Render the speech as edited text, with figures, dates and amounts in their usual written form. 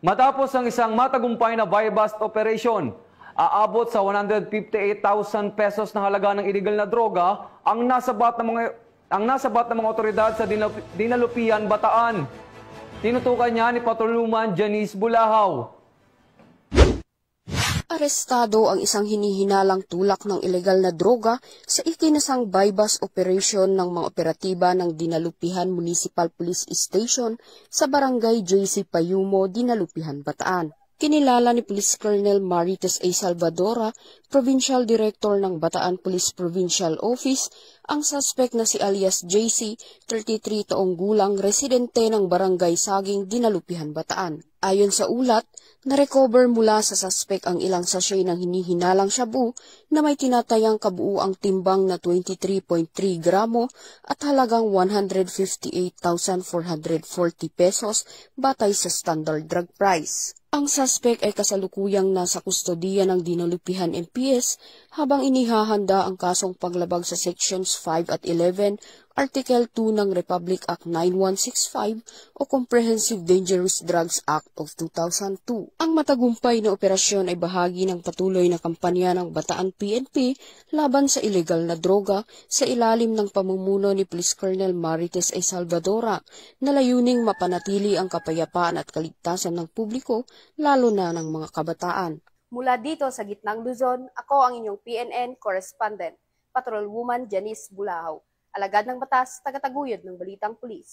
Matapos ang isang matagumpay na buy-bust operation, aabot sa 158,000 pesos na halaga ng illegal na droga ang nasabat ng mga otoridad sa Dinalupian, Bataan. Tinutukan niya ni Patrolwoman Janice Bulahaw. Arestado ang isang hinihinalang tulak ng ilegal na droga sa ikinasang buy-bust operation ng mga operatiba ng Dinalupihan Municipal Police Station sa Barangay JC Payumo, Dinalupihan, Bataan. Kinilala ni Police Colonel Marites A. Salvadora, Provincial Director ng Bataan Police Provincial Office, ang suspect na si alias JC, 33 taong gulang, residente ng Barangay Saging, Dinalupihan, Bataan. Ayon sa ulat, na-recover mula sa suspect ang ilang sachet ng hinihinalang shabu na may tinatayang kabuuang timbang na 23.3 gramo at halagang 158,440 pesos batay sa standard drug price. Ang suspect ay kasalukuyang nasa kustodiya ng Dinalupihan MPS habang inihahanda ang kasong paglabag sa Sections 5 at 11, Article 2 ng Republic Act 9165 o Comprehensive Dangerous Drugs Act of 2002. Ang matagumpay na operasyon ay bahagi ng patuloy na kampanya ng Bataan PNP laban sa ilegal na droga sa ilalim ng pamumuno ni Police Colonel Marites A. Salvadora na layuning mapanatili ang kapayapaan at kaligtasan ng publiko lalo na ng mga kabataan. Mula dito sa Gitnang Luzon, ako ang inyong PNN correspondent, Patrolwoman Janice Bulahaw. Alagad ng batas, tagataguyod ng Balitang Pulis.